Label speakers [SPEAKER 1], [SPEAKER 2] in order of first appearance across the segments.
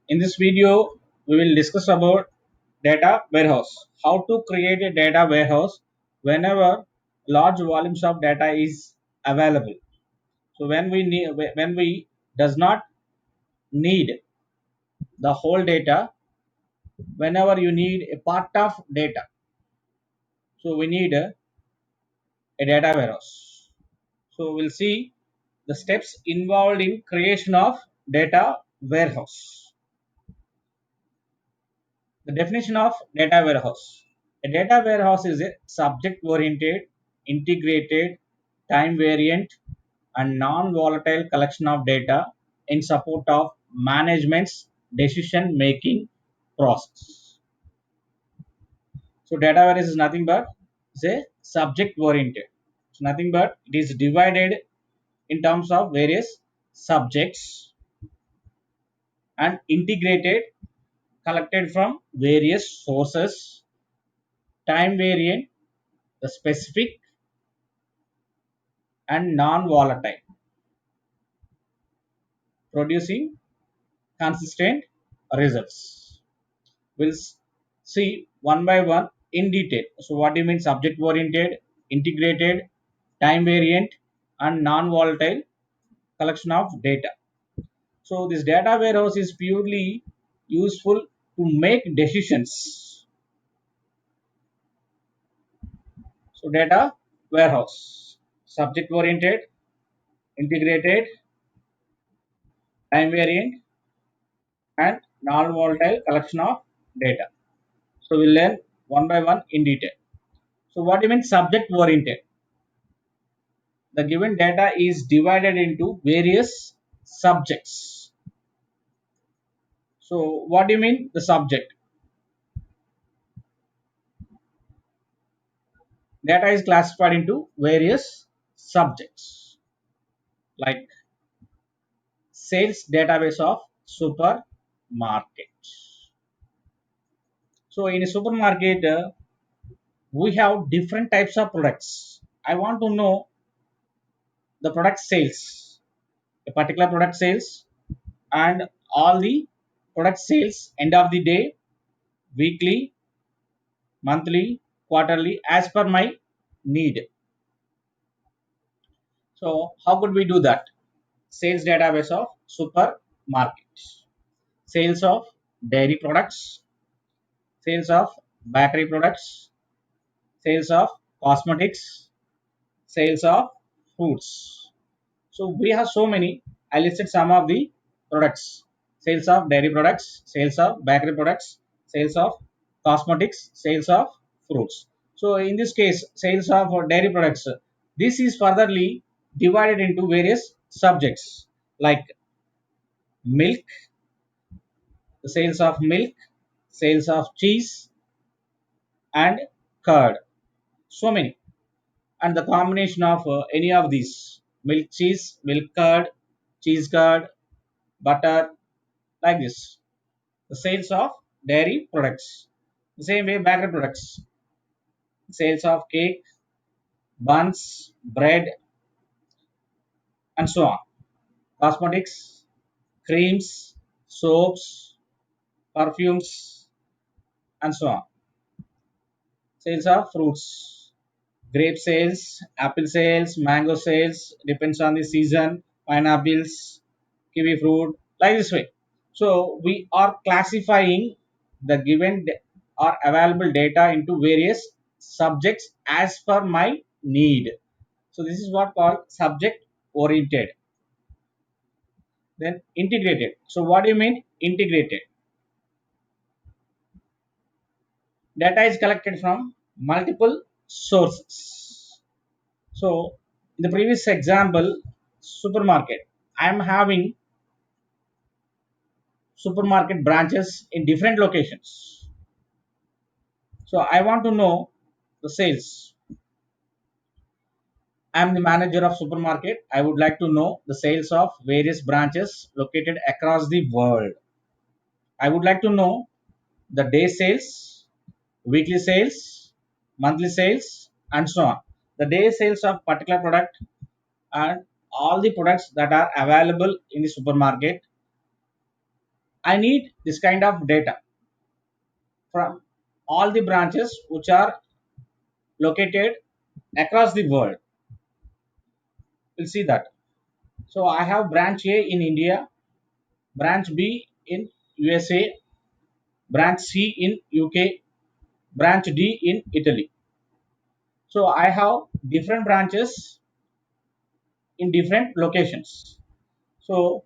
[SPEAKER 1] In this video, we will discuss about data warehouse. How to create a data warehouse whenever large volumes of data is available. So when we does not need the whole data, whenever you need a part of data, so we need a data warehouse. So we'll see the steps involved in creation of data warehouse. The definition of data warehouse. A data warehouse is a subject oriented, integrated, time variant, and non volatile collection of data in support of management's decision making process. So, data warehouse is nothing but it's a subject oriented. It's nothing but it is divided in terms of various subjects and integrated, collected from various sources, time variant, the specific and non-volatile, producing consistent results. We'll see one by one in detail. So, what do you mean subject oriented, integrated, time variant, and non-volatile collection of data? So, this data warehouse is purely useful to make decisions. So, data warehouse, subject oriented, integrated, time variant, and non-volatile collection of data. So we'll learn one by one in detail. So what do you mean subject oriented? The given data is divided into various subjects. So what do you mean the subject? Data is classified into various subjects like sales database of supermarket. So in a supermarket, we have different types of products. I want to know the product sales, a particular product sales, and all the product sales end of the day, weekly, monthly, quarterly, as per my need. So how could we do that? Sales database of supermarkets, sales of dairy products, sales of bakery products, sales of cosmetics, sales of fruits. So we have so many. I listed some of the products. Sales of dairy products, sales of bakery products, sales of cosmetics, sales of fruits. So in this case, sales of dairy products. This is furtherly divided into various subjects like milk, the sales of milk, sales of cheese, and curd. So many. And the combination of any of these milk cheese, milk curd, cheese curd, butter, like this. The sales of dairy products. The same way bakery products. Sales of cake, buns, bread, and so on. Cosmetics, creams, soaps, perfumes, and so on. Sales of fruits. Grape sales, apple sales, mango sales, depends on the season, pineapples, kiwi fruit, like this way. So we are classifying the given or available data into various subjects as per my need. So this is what called subject oriented. Then integrated. So what do you mean integrated? Data is collected from multiple sources. So in the previous example, supermarket, I am having supermarket branches in different locations. So I want to know the sales. I am the manager of supermarket. I would like to know the sales of various branches located across the world. I would like to know the day sales, weekly sales, monthly sales, and so on. The day sales of particular product and all the products that are available in the supermarket I need this kind of data from all the branches which are located across the world. We'll see that. So I have branch A in India, branch B in USA, branch C in UK, branch D in Italy. So I have different branches in different locations. So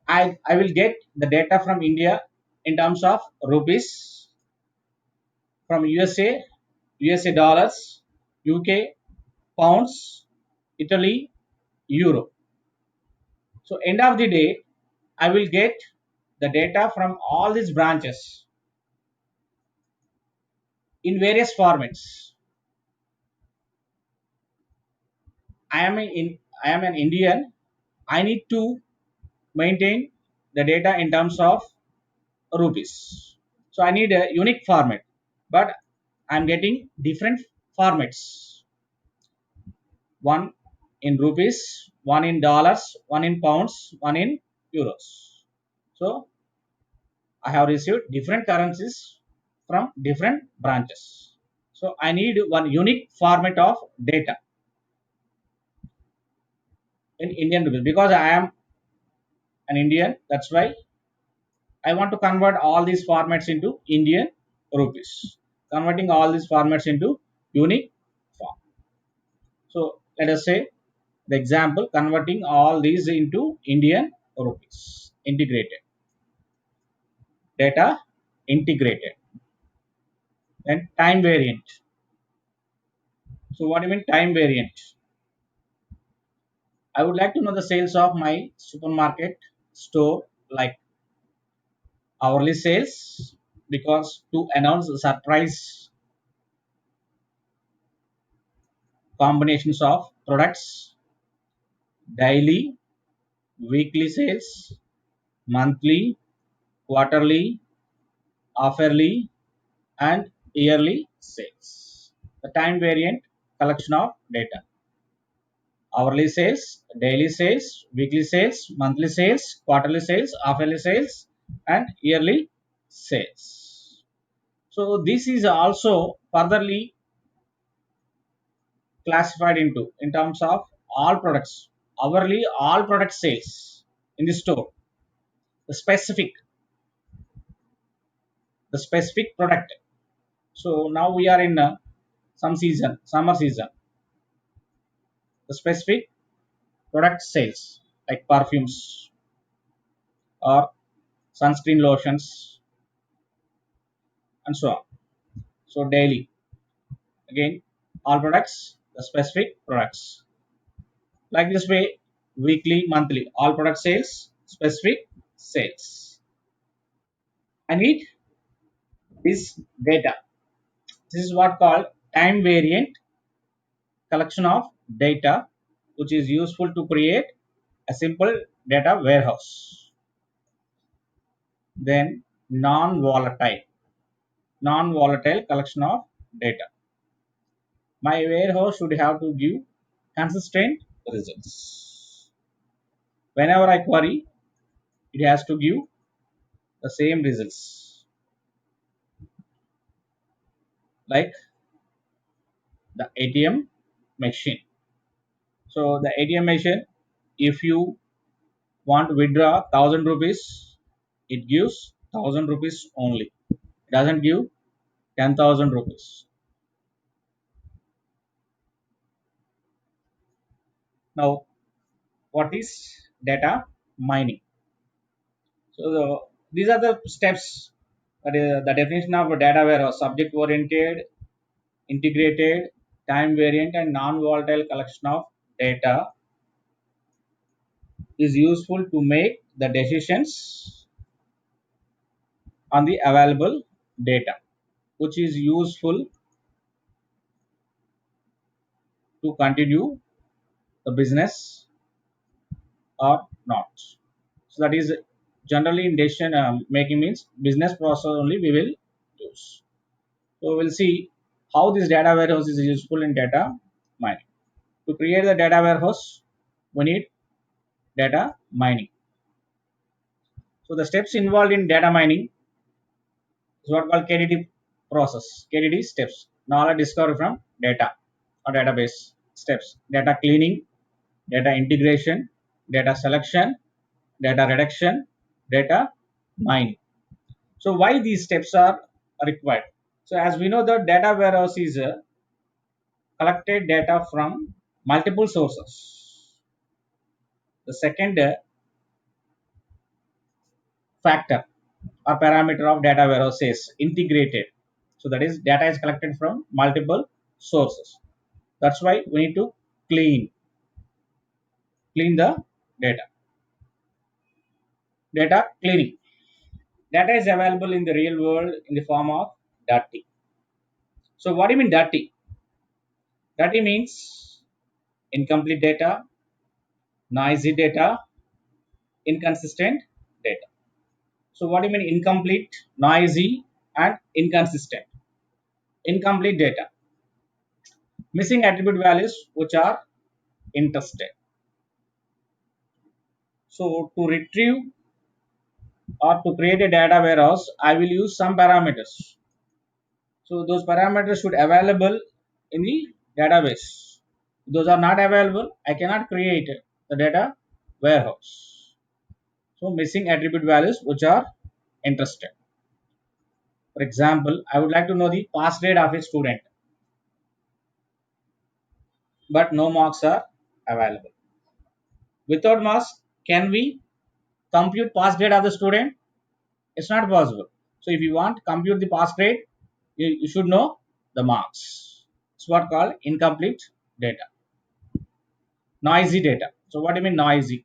[SPEAKER 1] I will get the data from India in terms of rupees, from USA dollars, UK pounds, Italy euro. So end of the day, I will get the data from all these branches in various formats. I am an Indian. I need to maintain the data in terms of rupees. So I need a unique format, but I'm getting different formats. One in rupees, one in dollars, one in pounds, one in euros. So I have received different currencies from different branches. So I need one unique format of data in Indian rupees because I am an Indian. That's why I want to convert all these formats into Indian rupees. Converting all these formats into unique form. So let us say the example converting all these into Indian rupees. Integrated data, integrated, and time variant. So what do you mean time variant? I would like to know the sales of my supermarket store, like hourly sales, because to announce the surprise combinations of products, daily, weekly sales, monthly, quarterly, half-yearly, and yearly sales. The time variant collection of data. Hourly sales, daily sales, weekly sales, monthly sales, quarterly sales, half-yearly sales, and yearly sales. So this is also furtherly classified into in terms of all products. Hourly all product sales in the store. The specific product. So now we are in some season, summer season. The specific product sales like perfumes or sunscreen lotions and so on. So daily, again, all products, the specific products. Like this way, weekly, monthly, all product sales, specific sales. I need this data. This is what called time variant collection of data, which is useful to create a simple data warehouse. Then non-volatile collection of data. My warehouse should have to give consistent results. Whenever I query, it has to give the same results, like the ATM machine. So the ATM machine, if you want to withdraw 1,000 rupees, it gives 1,000 rupees only. It doesn't give 10,000 rupees. Now, what is data mining? So these are the steps. That is the definition of a data warehouse: subject oriented, integrated, time variant, and non-volatile collection of data is useful to make the decisions on the available data, which is useful to continue the business or not. So that is generally in decision making means business process only we will use. So we'll see how this data warehouse is useful in data mining. To create the data warehouse, we need data mining. So the steps involved in data mining is what called KDD process. KDD steps. Knowledge discovery from data or database steps. Data cleaning, data integration, data selection, data reduction, data mining. So why these steps are required? So as we know, the data warehouse is collected data from multiple sources. The second factor or parameter of data warehouse is integrated. So that is data is collected from multiple sources. That's why we need to clean the data. Data cleaning. Data is available in the real world in the form of dirty. So what do you mean dirty? Dirty means incomplete data, noisy data, inconsistent data. So what do you mean incomplete, noisy, and inconsistent? Incomplete data, missing attribute values which are interested. So to retrieve or to create a data warehouse, I will use some parameters. So those parameters should available in the database. If those are not available, I cannot create the data warehouse. So missing attribute values which are interested. For example, I would like to know the pass grade of a student, but no marks are available. Without marks, can we compute pass grade of the student? It's not possible. So if you want to compute the pass grade, you should know the marks. It's what called incomplete data. Noisy data. So what do you mean noisy?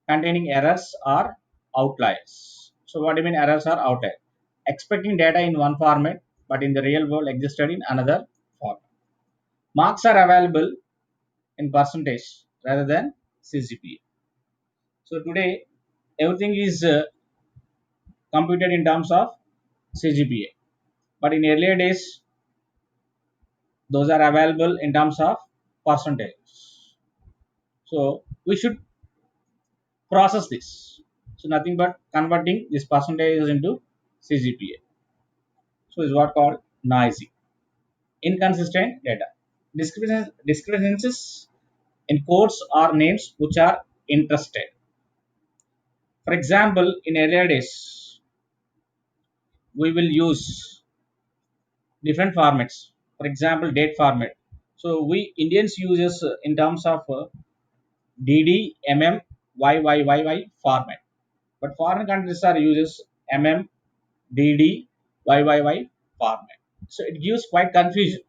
[SPEAKER 1] Containing errors or outliers. So what do you mean errors or outliers? Expecting data in one format, but in the real world existed in another format. Marks are available in percentage rather than CGPA. So today everything is computed in terms of CGPA, but in earlier days those are available in terms of percentage. So we should process this. So nothing but converting this percentage into CGPA. So is what called noisy. Inconsistent data. Discrepancies in codes or names which are interested. For example, in earlier days, we will use different formats. For example, date format. So we Indians uses in terms of DD, MM, YYYY format. But foreign countries are uses MM, DD, YYY format. So it gives quite confusion.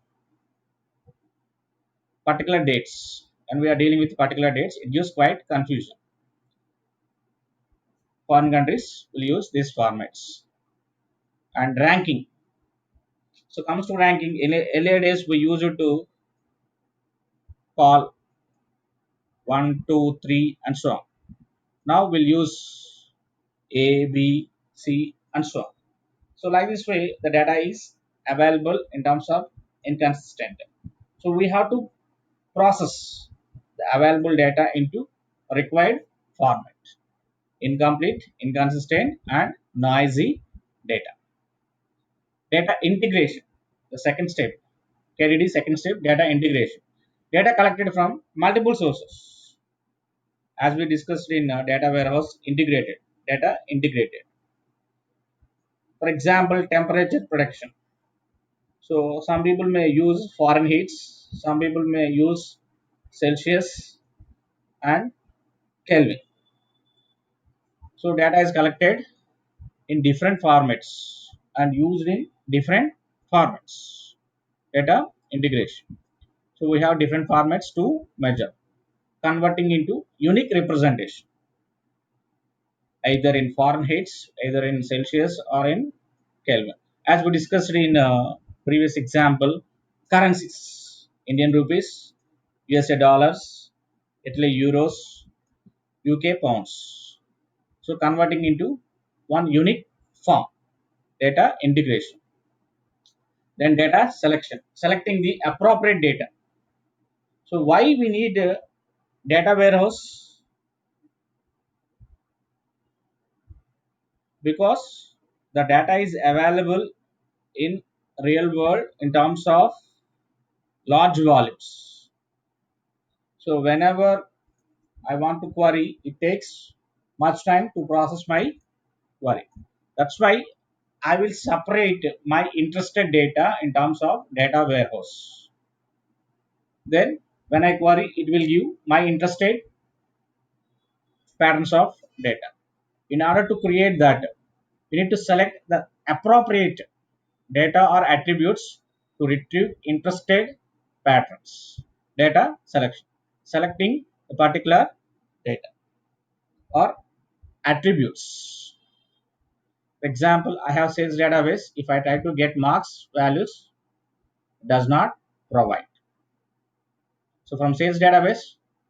[SPEAKER 1] Particular dates, and we are dealing with particular dates, it gives quite confusion. Foreign countries will use these formats. And ranking. So comes to ranking. In earlier days, we used it to call 1, 2, 3, and so on. Now we'll use A, B, C, and so on. So like this way, the data is available in terms of inconsistent. So we have to process the available data into required format. Incomplete, inconsistent, and noisy data. Data integration, the second step. KDD second step, data integration. Data collected from multiple sources. As we discussed in data warehouse integrated, data integrated. For example, temperature prediction. So some people may use Fahrenheit, some people may use Celsius and Kelvin. So data is collected in different formats and used in different formats. Data integration. So we have different formats to measure, converting into unique representation, either in Fahrenheit, either in Celsius or in Kelvin. As we discussed in previous example, currencies, Indian rupees, USA dollars, Italy euros, UK pounds. So converting into one unique form, data integration. Then data selection, selecting the appropriate data. So why we need a data warehouse? because the data is available in real world in terms of large volumes. So whenever I want to query, it takes much time to process my query. That's why I will separate my interested data in terms of data warehouse. Then when I query, it will give my interested patterns of data. In order to create that, we need to select the appropriate data or attributes to retrieve interested patterns. Data selection. Selecting a particular data or attributes. For example, I have sales database. If I try to get marks values, does not provide. So from sales database,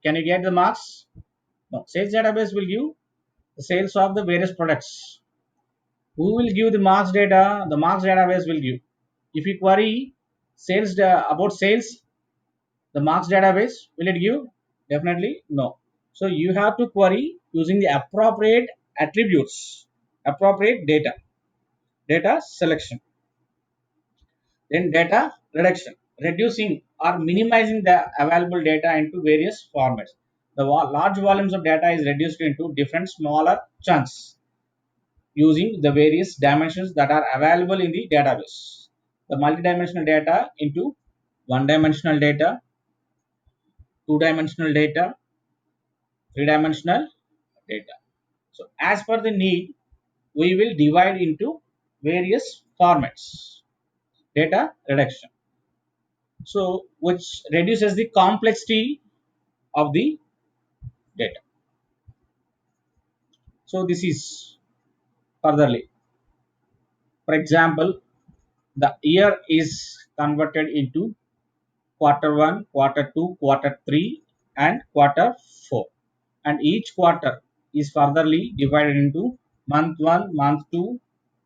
[SPEAKER 1] can you get the marks? No. Sales database will give the sales of the various products. Who will give the marks data? The marks database will give. If you query about sales, the marks database will it give? Definitely no. So you have to query using the appropriate attributes, appropriate data selection. Then data reduction, reducing or minimizing the available data into various formats. The large volumes of data is reduced into different smaller chunks using the various dimensions that are available in the database. The multidimensional data into one-dimensional data, two-dimensional data, three-dimensional data. So as per the need, we will divide into various formats. Data reduction. So which reduces the complexity of the data. So this is furtherly. For example, the year is converted into quarter 1, quarter 2, quarter 3 and quarter 4. And each quarter is furtherly divided into month 1, month 2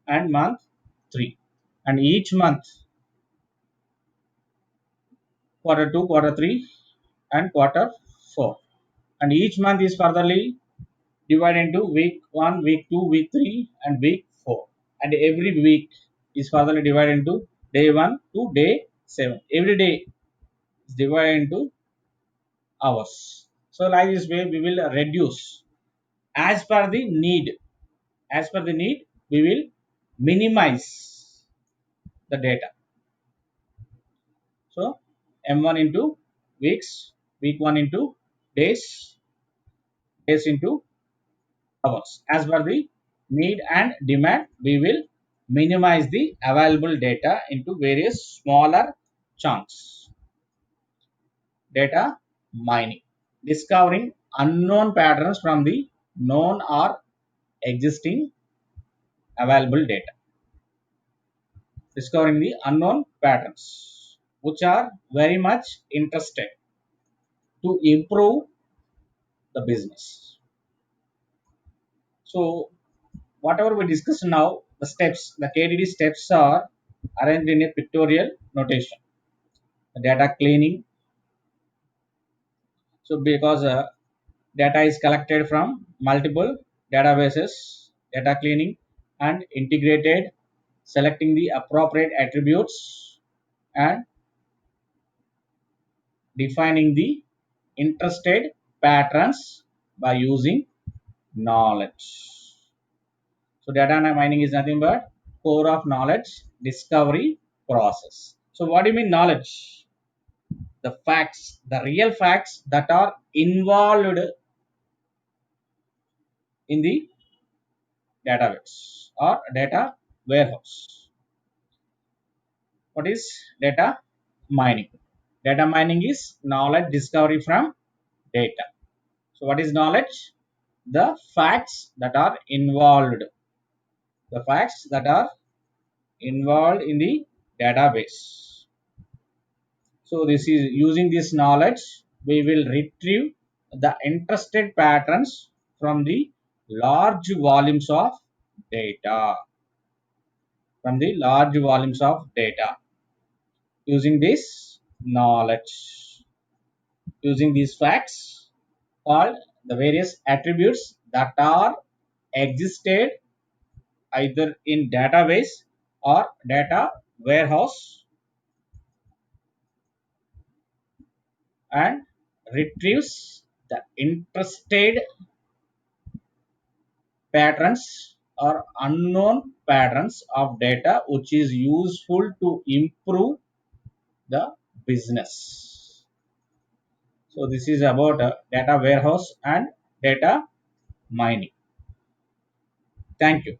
[SPEAKER 1] and month 3. And each month, quarter 2, quarter 3 and quarter 4. And each month is furtherly divided into week 1, week 2, week 3 and week 4. And every week is furtherly divided into day 1 to day 7. Every day is divided into hours. So like this way we will reduce as per the need. As per the need, we will minimize the data. So M1 into weeks, week 1 into days, days into hours. As per the need and demand, we will minimize the available data into various smaller chunks. Data mining. Discovering unknown patterns from the known or existing available data. Discovering the unknown patterns which are very much interested to improve the business. So whatever we discuss now, the steps, the KDD steps are arranged in a pictorial notation. The data cleaning. So because data is collected from multiple databases, data cleaning and integrated, selecting the appropriate attributes and defining the interested patterns by using knowledge. So data mining is nothing but core of knowledge discovery process. So what do you mean knowledge? The facts, the real facts that are involved in the database or data warehouse. What is data mining? Data mining is knowledge discovery from data. So what is knowledge? The facts that are involved. The facts that are involved in the database. So this is using this knowledge, we will retrieve the interested patterns from the large volumes of data. From the large volumes of data. Using this knowledge. Using these facts called the various attributes that are existed either in database or data warehouse and retrieves the interested patterns or unknown patterns of data which is useful to improve the business. So this is about data warehouse and data mining. Thank you.